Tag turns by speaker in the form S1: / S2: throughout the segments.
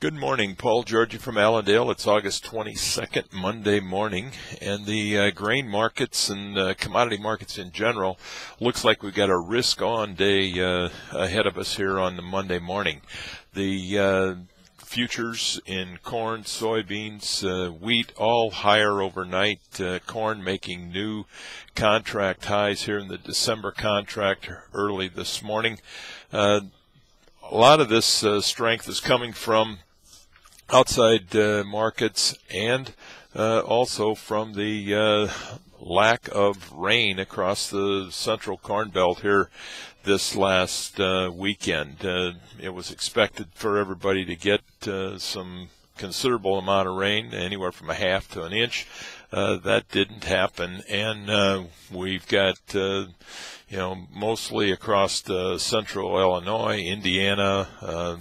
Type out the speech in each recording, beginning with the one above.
S1: Good morning, Paul Georgie from Allendale. It's August 22nd, Monday morning, and the grain markets and commodity markets in general looks like we've got a risk-on day ahead of us here on the Monday morning. The futures in corn, soybeans, wheat, all higher overnight. Corn making new contract highs here in the December contract early this morning. A lot of this strength is coming from outside markets and also from the lack of rain across the central corn belt here this last weekend. It was expected for everybody to get some considerable amount of rain, anywhere from a half to an inch. That didn't happen, and we've got mostly across central Illinois, Indiana,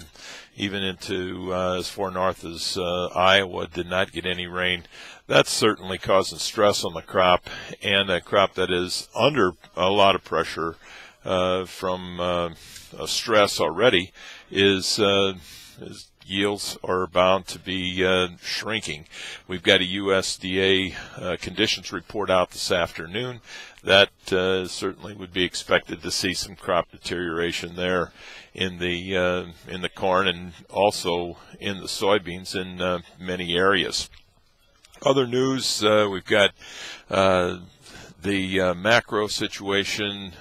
S1: even into as far north as Iowa, did not get any rain. That's certainly causing stress on the crop, and a crop that is under a lot of pressure from stress already is yields are bound to be shrinking. We've got a USDA conditions report out this afternoon. That certainly would be expected to see some crop deterioration there in the corn and also in the soybeans in many areas. Other news, we've got the macro situation,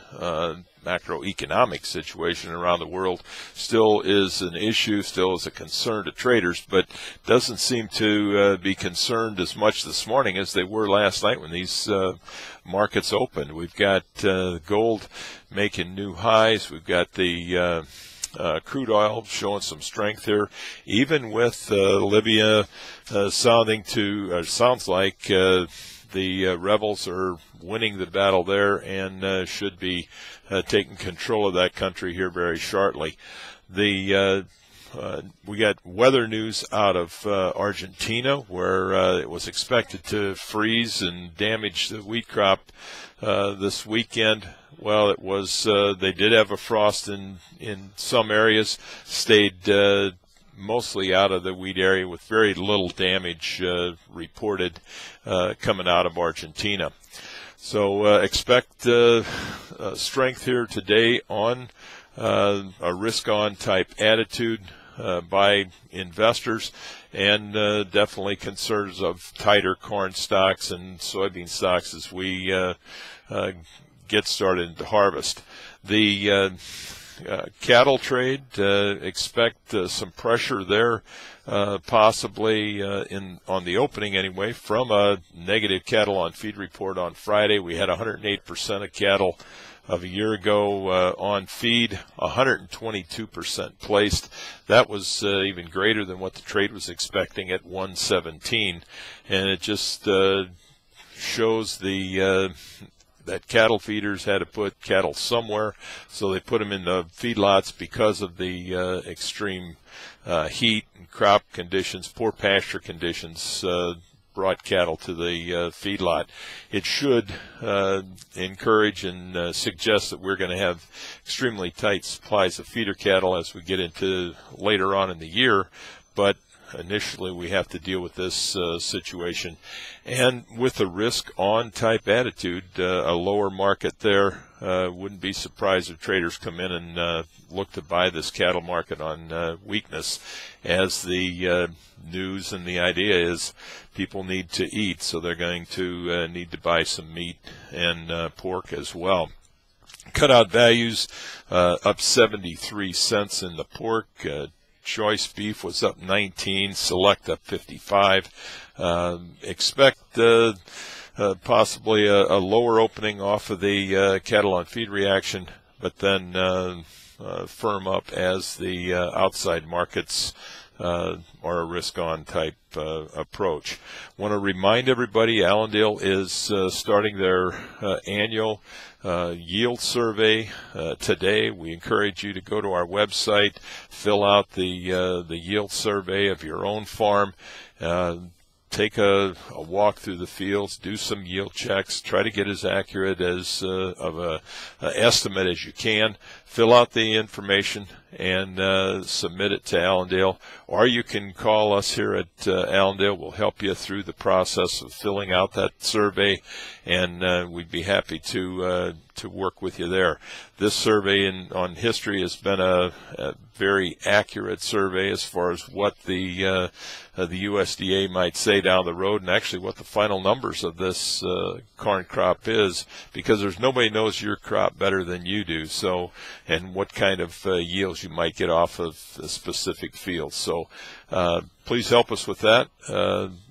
S1: macroeconomic situation around the world still is an issue, still is a concern to traders, but doesn't seem to be concerned as much this morning as they were last night when these markets opened. We've got gold making new highs. We've got the crude oil showing some strength here, even with Libya sounds like the rebels are winning the battle there and should be taking control of that country here very shortly. We got weather news out of Argentina, where it was expected to freeze and damage the wheat crop this weekend. Well, it was they did have a frost in some areas, stayed mostly out of the wheat area with very little damage reported coming out of Argentina. So expect strength here today on a risk-on type attitude by investors, and definitely concerns of tighter corn stocks and soybean stocks as we get started to harvest. The cattle trade, expect some pressure there, possibly on the opening anyway, from a negative cattle on feed report on Friday. We had 108% of cattle of a year ago on feed, 122% placed. That was even greater than what the trade was expecting at 117, and it just shows that cattle feeders had to put cattle somewhere, so they put them in the feedlots because of the extreme heat and crop conditions, poor pasture conditions brought cattle to the feedlot. It should encourage and suggest that we're going to have extremely tight supplies of feeder cattle as we get into later on in the year, but initially we have to deal with this situation. And with a risk-on type attitude, a lower market there, wouldn't be surprised if traders come in and look to buy this cattle market on weakness, as the news and the idea is people need to eat, so they're going to need to buy some meat and pork as well. Cutout values up 73 cents in the pork. Choice beef was up 19, select up 55. Expect possibly a lower opening off of the cattle on feed reaction, but then firm up as the outside markets are a risk-on type approach. Want to remind everybody, Allendale is starting their annual yield survey today. We encourage you to go to our website, fill out the yield survey of your own farm. take a walk through the fields, do some yield checks, try to get as accurate as of a estimate as you can. Fill out the information and submit it to Allendale, or you can call us here at Allendale. We'll help you through the process of filling out that survey, and we'd be happy to work with you there. This survey on history has been a very accurate survey as far as what the USDA might say down the road, and actually what the final numbers of this corn crop is, because there's nobody knows your crop better than you do. So, and what kind of yields you might get off of a specific field. So please help us with that.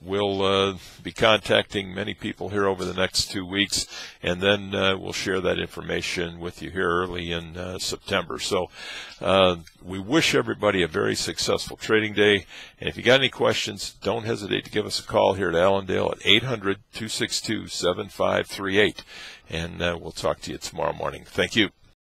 S1: We'll be contacting many people here over the next 2 weeks, and then we'll share that information with you here early in September. So we wish everybody a very successful trading day, and if you got any questions, don't hesitate to give us a call here at Allendale at 800-262-7538, and we'll talk to you tomorrow morning. Thank you.